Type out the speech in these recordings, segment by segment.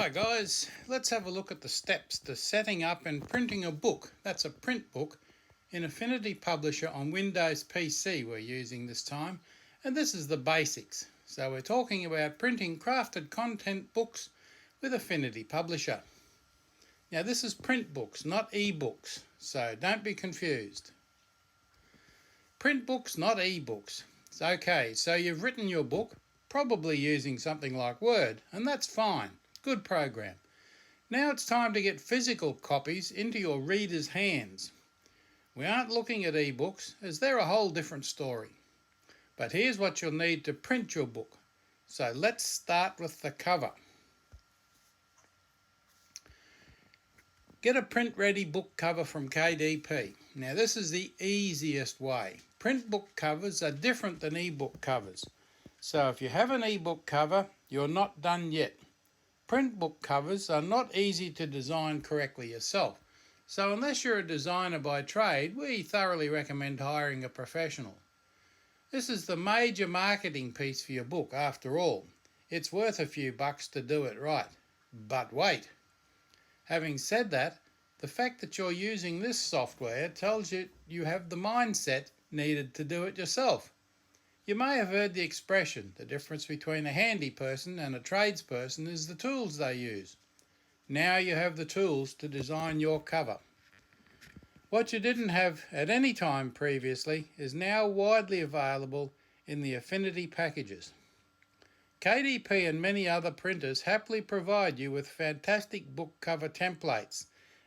Hi guys, let's have a look at the steps to setting up and printing a book, that's a print book, in Affinity Publisher on Windows PC we're using this time, and this is the basics. So we're talking about printing crafted content books with Affinity Publisher. Now this is print books, not eBooks, so don't be confused. Print books, not eBooks. Okay, so you've written your book, probably using something like Word, and that's fine. Good program. Now it's time to get physical copies into your readers' hands. We aren't looking at ebooks, as they're a whole different story. But here's what you'll need to print your book. So let's start with the cover. Get a print-ready book cover from KDP. Now this is the easiest way. Print book covers are different than ebook covers. So if you have an ebook cover, you're not done yet. Print book covers are not easy to design correctly yourself, so unless you're a designer by trade, we thoroughly recommend hiring a professional. This is the major marketing piece for your book after all. It's worth a few bucks to do it right. But wait! Having said that, the fact that you're using this software tells you you have the mindset needed to do it yourself. You may have heard the expression, the difference between a handy person and a tradesperson is the tools they use. Now you have the tools to design your cover. What you didn't have at any time previously is now widely available in the Affinity packages. KDP and many other printers happily provide you with fantastic book cover templates,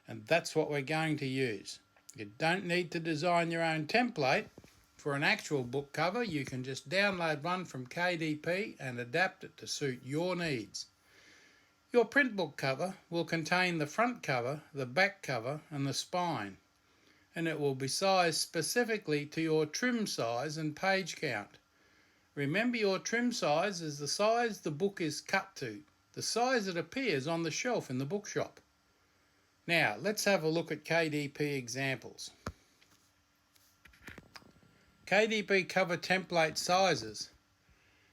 and that's what we're going to use. You don't need to design your own template. For an actual book cover, you can just download one from KDP and adapt it to suit your needs. Your print book cover will contain the front cover, the back cover and the spine, and it will be sized specifically to your trim size and page count. Remember, your trim size is the size the book is cut to, the size it appears on the shelf in the bookshop. Now, let's have a look at KDP examples. KDP cover template sizes.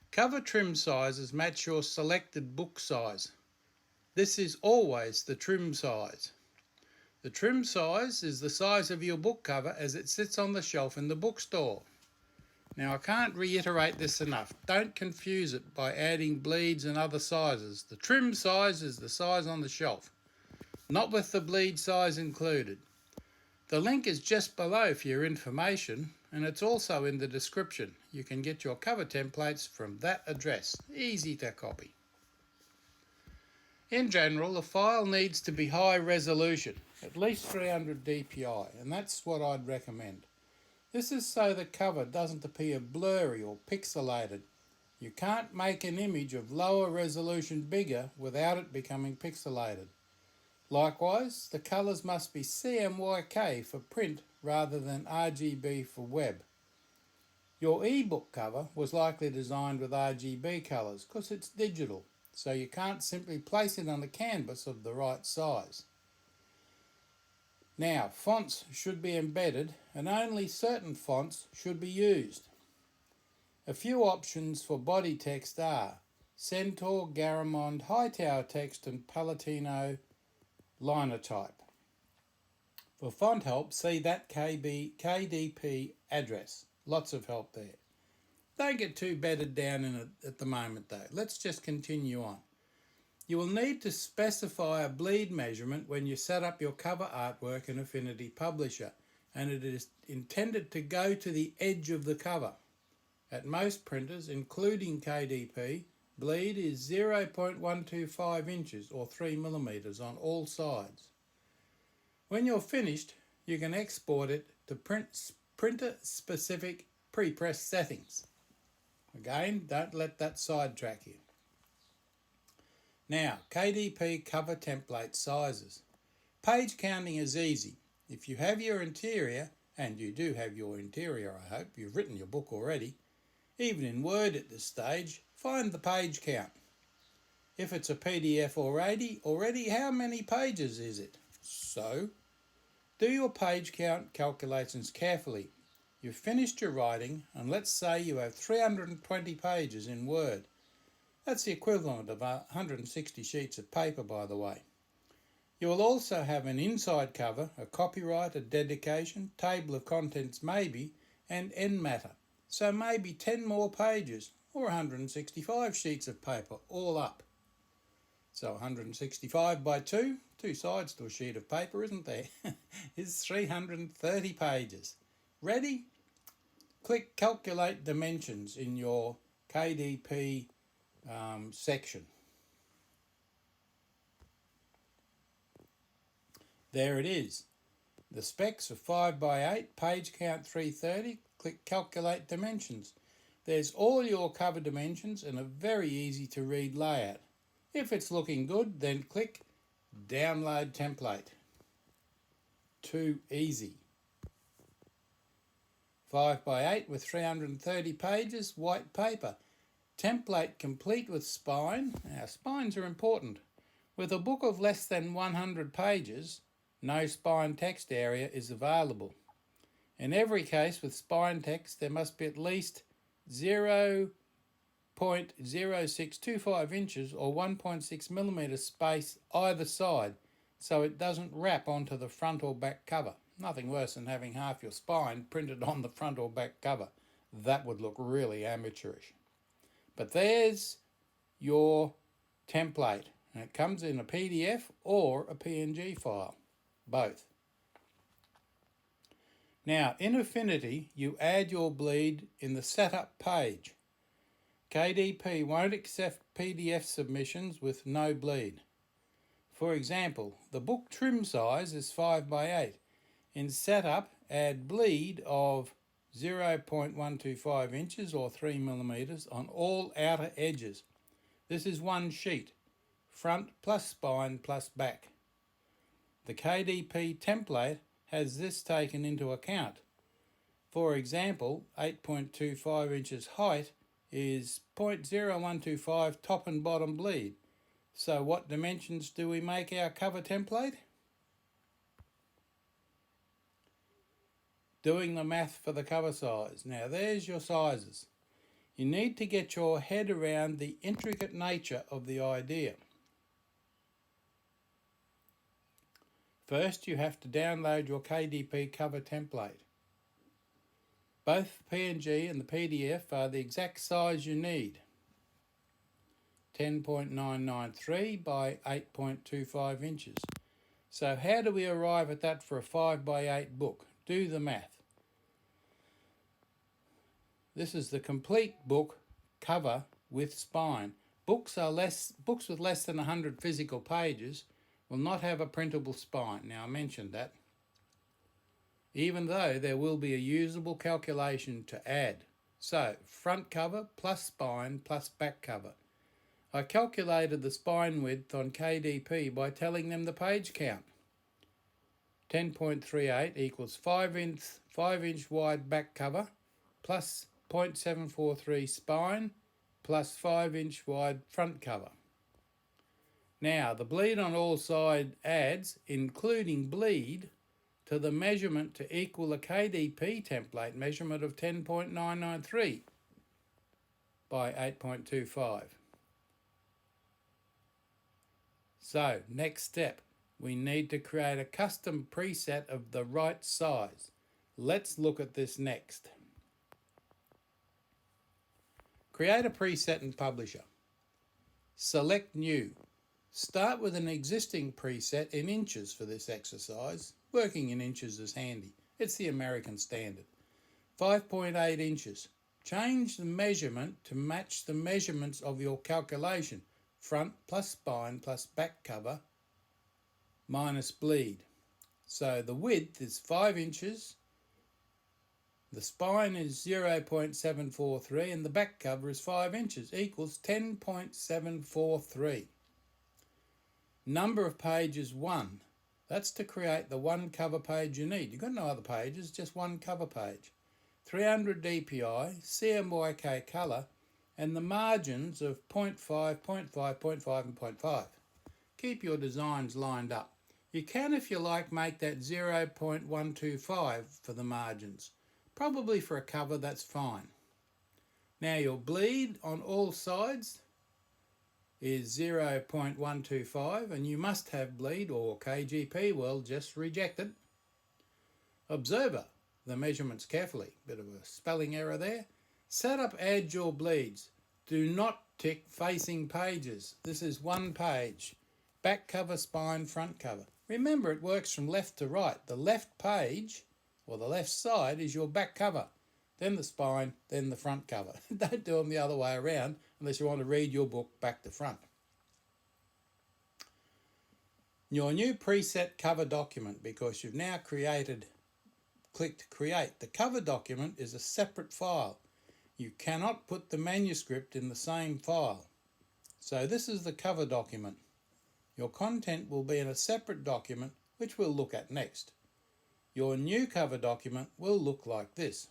Cover trim sizes match your selected book size. This is always the trim size. The trim size is the size of your book cover as it sits on the shelf in the bookstore. Now I can't reiterate this enough. Don't confuse it by adding bleeds and other sizes. The trim size is the size on the shelf, not with the bleed size included. The link is just below for your information, and it's also in the description. You can get your cover templates from that address. Easy to copy. In general, the file needs to be high resolution, at least 300 dpi, and that's what I'd recommend. This is so the cover doesn't appear blurry or pixelated. You can't make an image of lower resolution bigger without it becoming pixelated. Likewise, the colours must be CMYK for print rather than RGB for web. Your ebook cover was likely designed with RGB colours because it's digital, so you can't simply place it on a canvas of the right size. Now, fonts should be embedded and only certain fonts should be used. A few options for body text are Centaur, Garamond, Hightower Text and Palatino Linotype. For font help, see that KDP address. Lots of help there. Don't get too bedded down in it at the moment though. Let's just continue on. You will need to specify a bleed measurement when you set up your cover artwork in Affinity Publisher, and it is intended to go to the edge of the cover. At most printers, including KDP, bleed is 0.125 inches or 3 millimeters on all sides. When you're finished, you can export it to printer-specific pre-press settings. Again, don't let that sidetrack you. Now, KDP cover template sizes. Page counting is easy. If you have your interior, and you do have your interior I hope, you've written your book already, even in Word at this stage, find the page count. If it's a PDF already how many pages is it? So, do your page count calculations carefully. You've finished your writing, and let's say you have 320 pages in Word. That's the equivalent of 160 sheets of paper, by the way. You will also have an inside cover, a copyright, a dedication, table of contents maybe, and end matter. So maybe 10 more pages or 165 sheets of paper all up. So 165 by 2 sides to a sheet of paper, isn't there? is 330 pages. Ready? Click Calculate Dimensions in your KDP section. There it is. The specs are 5 by 8, page count 330. Click Calculate Dimensions. There's all your cover dimensions and a very easy to read layout. If it's looking good, then click Download Template. Too easy. 5 by 8 with 330 pages, white paper. Template complete with spine. Now, spines are important. With a book of less than 100 pages, no spine text area is available. In every case with spine text, there must be at least 0.0625 inches or 1.6 millimetres space either side, so it doesn't wrap onto the front or back cover. Nothing worse than having half your spine printed on the front or back cover. That would look really amateurish. But there's your template, and it comes in a PDF or a PNG file, both. Now, in Affinity, you add your bleed in the setup page. KDP won't accept PDF submissions with no bleed. For example, the book trim size is 5 by 8. In setup, add bleed of 0.125 inches or 3 millimetres on all outer edges. This is one sheet, front plus spine plus back. The KDP template has this taken into account. For example, 8.25 inches height is 0.0125 top and bottom bleed. So what dimensions do we make our cover template? Doing the math for the cover size. Now there's your sizes. You need to get your head around the intricate nature of the idea. First, you have to download your KDP cover template. Both PNG and the PDF are the exact size you need. 10.993 by 8.25 inches. So how do we arrive at that for a 5 by 8 book? Do the math. This is the complete book cover with spine. Books with less than 100 physical pages will not have a printable spine. Now I mentioned that. Even though there will be a usable calculation to add. So front cover plus spine plus back cover. I calculated the spine width on KDP by telling them the page count. 10.38 equals 5 inch wide back cover plus 0.743 spine plus 5 inch wide front cover. Now the bleed on all sides adds, including bleed, to the measurement to equal a KDP template measurement of 10.993 by 8.25. So, next step, we need to create a custom preset of the right size. Let's look at this next. Create a preset in Publisher. Select New. Start with an existing preset in inches for this exercise. Working in inches is handy. It's the American standard. 5.8 inches. Change the measurement to match the measurements of your calculation. Front plus spine plus back cover minus bleed. So the width is 5 inches, the spine is 0.743 and the back cover is 5 inches equals 10.743. Number of pages 1. That's to create the one cover page you need. You've got no other pages, just one cover page. 300 DPI, CMYK colour, and the margins of 0.5, 0.5, 0.5 and 0.5. Keep your designs lined up. You can, if you like, make that 0.125 for the margins. Probably for a cover, that's fine. Now your bleed on all sides, is 0.125 and you must have bleed or KGP will just reject it. Observer the measurements carefully. Bit of a spelling error there. Set up add your bleeds. Do not tick facing pages. This is one page. Back cover, spine, front cover. Remember, it works from left to right. The left page, or the left side, is your back cover. Then the spine, then the front cover. Don't do them the other way around unless you want to read your book back to front. Your new preset cover document, because you've now clicked create. The cover document is a separate file. You cannot put the manuscript in the same file. So this is the cover document. Your content will be in a separate document, which we'll look at next. Your new cover document will look like this.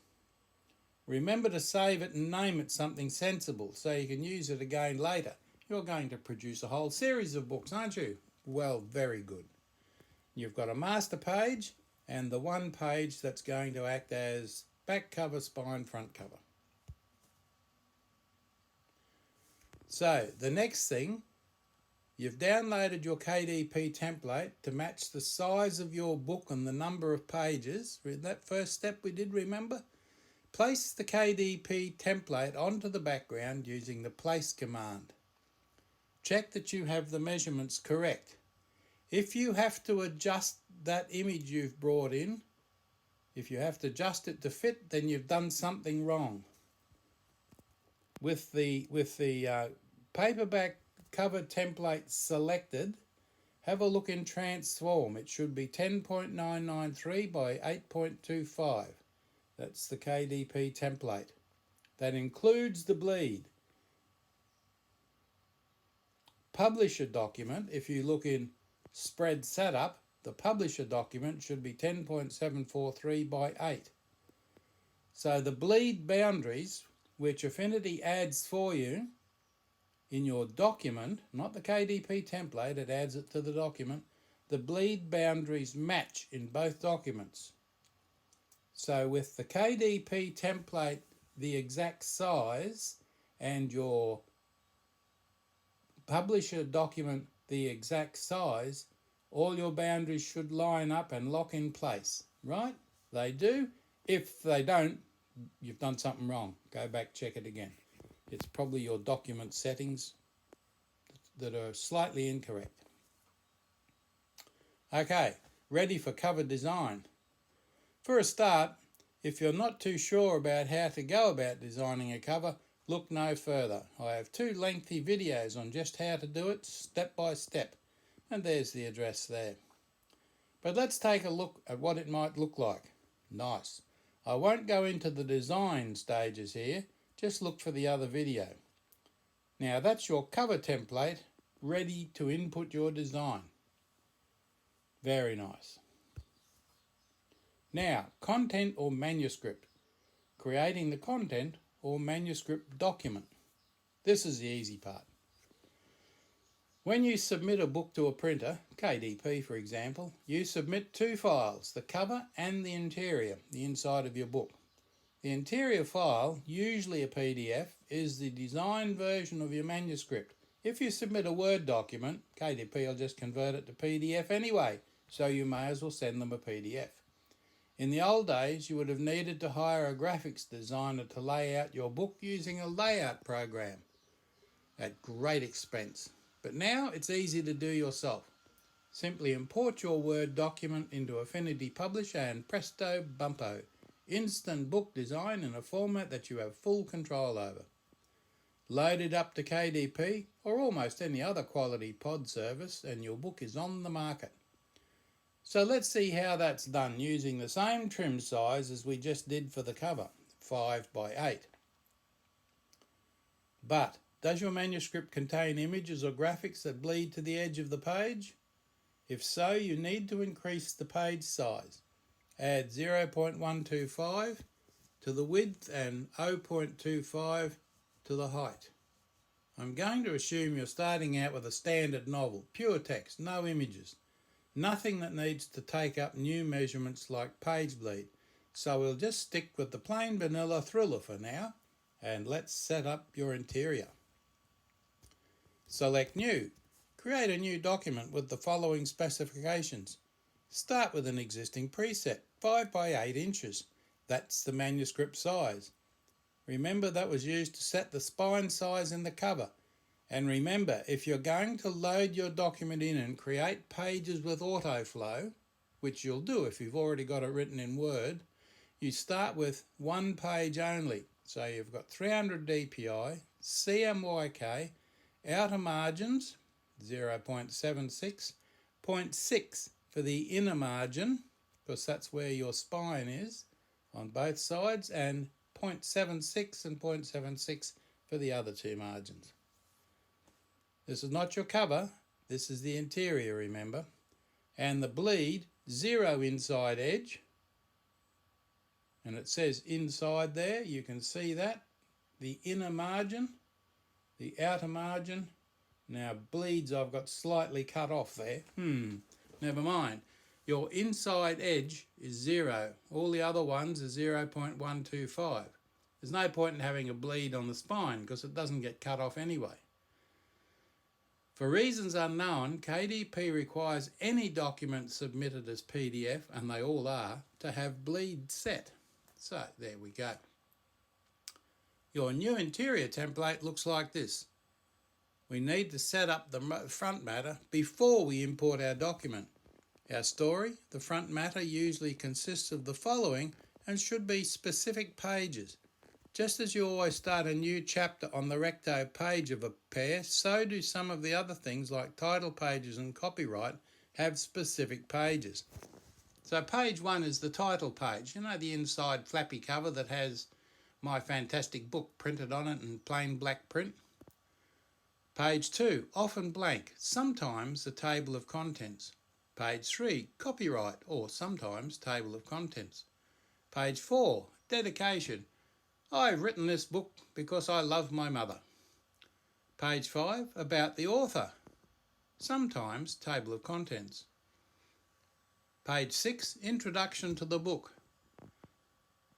Remember to save it and name it something sensible so you can use it again later. You're going to produce a whole series of books, aren't you? Well, very good. You've got a master page and the one page that's going to act as back cover, spine, front cover. So the next thing, you've downloaded your KDP template to match the size of your book and the number of pages. That first step we did, remember? Place the KDP template onto the background using the place command. Check that you have the measurements correct. If you have to adjust that image you've brought in, if you have to adjust it to fit, then you've done something wrong. With the paperback cover template selected, have a look in transform. It should be 10.993 by 8.25. That's the KDP template. That includes the bleed. Publisher document, if you look in spread setup, the publisher document should be 10.743 by 8. So the bleed boundaries, which Affinity adds for you in your document, not the KDP template, it adds it to the document, the bleed boundaries match in both documents. So with the KDP template the exact size and your publisher document the exact size, all your boundaries should line up and lock in place, right? They do. If they don't, you've done something wrong. Go back, check it again. It's probably your document settings that are slightly incorrect. Okay, ready for cover design. For a start, if you're not too sure about how to go about designing a cover, look no further. I have 2 lengthy videos on just how to do it step by step, and there's the address there. But let's take a look at what it might look like. Nice. I won't go into the design stages here, just look for the other video. Now that's your cover template ready to input your design. Very nice. Now, content or manuscript. Creating the content or manuscript document. This is the easy part. When you submit a book to a printer, KDP for example, you submit 2 files, the cover and the interior, the inside of your book. The interior file, usually a PDF, is the design version of your manuscript. If you submit a Word document, KDP will just convert it to PDF anyway, so you may as well send them a PDF. In the old days, you would have needed to hire a graphics designer to lay out your book using a layout program at great expense. But now it's easy to do yourself. Simply import your Word document into Affinity Publisher and presto bumpo, instant book design in a format that you have full control over. Load it up to KDP or almost any other quality pod service and your book is on the market. So let's see how that's done using the same trim size as we just did for the cover, 5 by 8. But does your manuscript contain images or graphics that bleed to the edge of the page? If so, you need to increase the page size. Add 0.125 to the width and 0.25 to the height. I'm going to assume you're starting out with a standard novel, pure text, no images. Nothing that needs to take up new measurements like page bleed. So we'll just stick with the plain vanilla thriller for now, and let's set up your interior. Select New. Create a new document with the following specifications. Start with an existing preset, 5 by 8 inches. That's the manuscript size. Remember that was used to set the spine size in the cover. And remember, if you're going to load your document in and create pages with autoflow, which you'll do if you've already got it written in Word, you start with one page only. So you've got 300 dpi, CMYK, outer margins 0.76, 0.6 for the inner margin, because that's where your spine is on both sides, and 0.76 and 0.76 for the other two margins. This is not your cover, this is the interior, remember. And the bleed, 0 inside edge, and it says inside there, you can see that. The inner margin, the outer margin. Now bleeds I've got slightly cut off there. Never mind. Your inside edge is 0. All the other ones are 0.125. There's no point in having a bleed on the spine because it doesn't get cut off anyway. For reasons unknown, KDP requires any document submitted as PDF, and they all are, to have bleed set. So there we go. Your new interior template looks like this. We need to set up the front matter before we import our document. Our story, the front matter, usually consists of the following and should be specific pages. Just as you always start a new chapter on the recto page of a pair, so do some of the other things like title pages and copyright have specific pages. So page 1 is the title page, you know, the inside flappy cover that has my fantastic book printed on it in plain black print. Page 2, often blank, sometimes a table of contents. Page 3, copyright, or sometimes table of contents. Page 4, dedication. I've written this book because I love my mother. Page 5, about the author. Sometimes table of contents. Page 6, introduction to the book.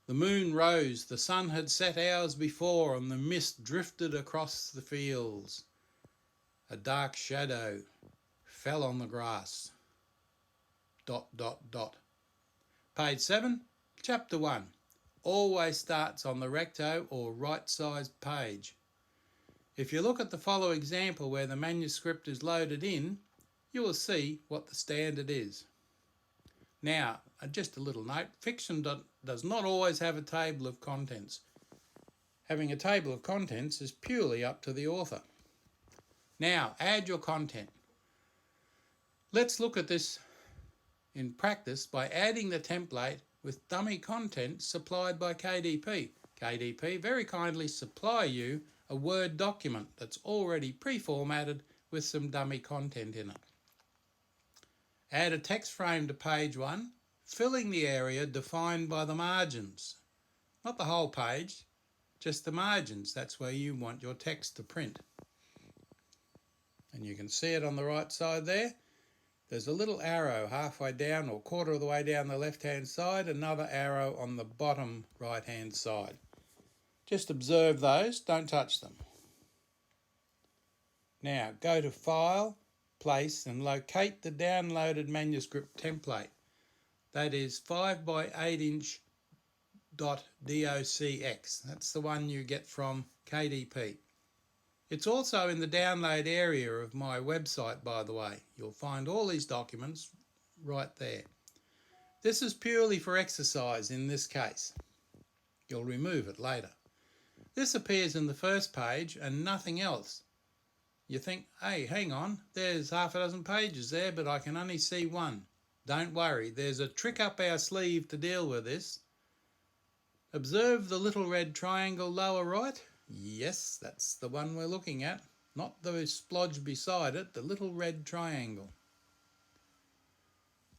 The moon rose, the sun had set hours before, and the mist drifted across the fields. A dark shadow fell on the grass. ... Page 7, Chapter 1. Always starts on the recto or right-sized page. If you look at the following example where the manuscript is loaded in, you will see what the standard is. Now, just a little note, fiction does not always have a table of contents. Having a table of contents is purely up to the author. Now, add your content. Let's look at this in practice by adding the template with dummy content supplied by KDP. KDP very kindly supply you a Word document that's already pre-formatted with some dummy content in it. Add a text frame to page 1, filling the area defined by the margins. Not the whole page, just the margins. That's where you want your text to print. And you can see it on the right side there. There's a little arrow halfway down or quarter of the way down the left-hand side, another arrow on the bottom right-hand side. Just observe those, don't touch them. Now go to File, Place and locate the downloaded manuscript template. That is 5 by 8 inch .docx. That's the one you get from KDP. It's also in the download area of my website, by the way. You'll find all these documents right there. This is purely for exercise in this case. You'll remove it later. This appears in the first page and nothing else. You think, hey, hang on, there's half a dozen pages there, but I can only see one. Don't worry, there's a trick up our sleeve to deal with this. Observe the little red triangle lower right. Yes, that's the one we're looking at. Not the splodge beside it, the little red triangle.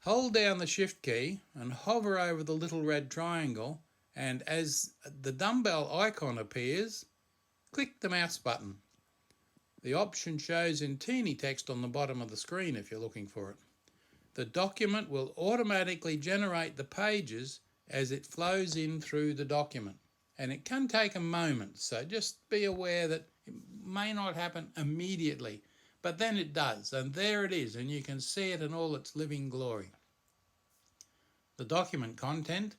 Hold down the Shift key and hover over the little red triangle, and as the dumbbell icon appears, click the mouse button. The option shows in teeny text on the bottom of the screen if you're looking for it. The document will automatically generate the pages as it flows in through the document. And it can take a moment, so just be aware that it may not happen immediately, but then it does, and there it is, and you can see it in all its living glory. The document content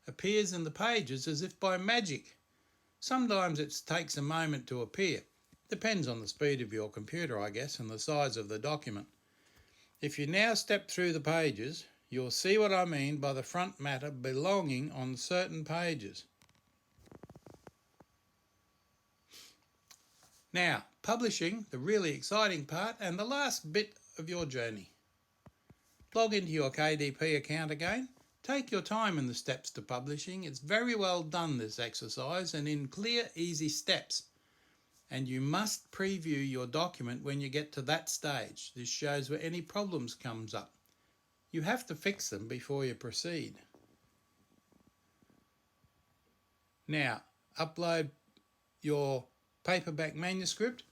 appears in the pages as if by magic. Sometimes it takes a moment to appear. Depends on the speed of your computer, I guess, and the size of the document. If you now step through the pages, you'll see what I mean by the front matter belonging on certain pages. Now, publishing, the really exciting part and the last bit of your journey. Log into your KDP account again. Take your time in the steps to publishing. It's very well done, this exercise, and in clear, easy steps. And you must preview your document when you get to that stage. This shows where any problems comes up. You have to fix them before you proceed. Now, upload your paperback manuscript.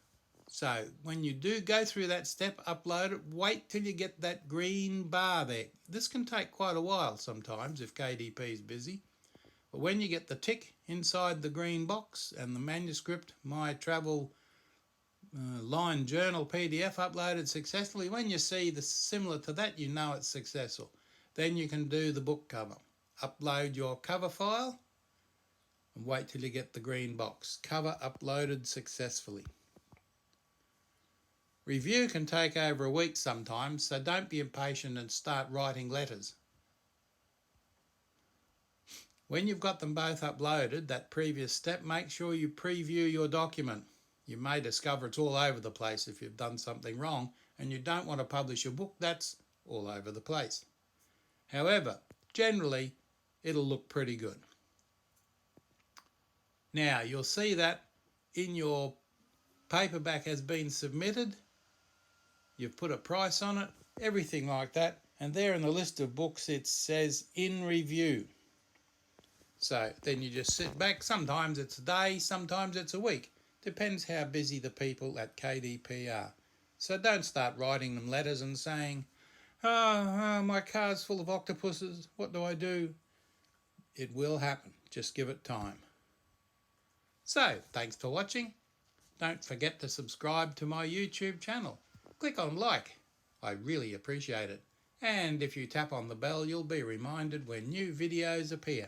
So when you do go through that step, upload it, wait till you get that green bar there. This can take quite a while sometimes if KDP is busy. But when you get the tick inside the green box and the manuscript, My Travel Line Journal PDF uploaded successfully, when you see the similar to that, you know it's successful. Then you can do the book cover. Upload your cover file and wait till you get the green box. Cover uploaded successfully. Review can take over a week sometimes, so don't be impatient and start writing letters. When you've got them both uploaded, that previous step, make sure you preview your document. You may discover it's all over the place if you've done something wrong and you don't want to publish your book that's all over the place. However, generally, it'll look pretty good. Now, you'll see that in your paperback has been submitted. You've put a price on it, everything like that. And there in the list of books, it says in review. So then you just sit back. Sometimes it's a day, sometimes it's a week. Depends how busy the people at KDP are. So don't start writing them letters and saying, oh, my car's full of octopuses, what do I do? It will happen. Just give it time. So, thanks for watching. Don't forget to subscribe to my YouTube channel. Click on like. I really appreciate it. And if you tap on the bell, you'll be reminded when new videos appear.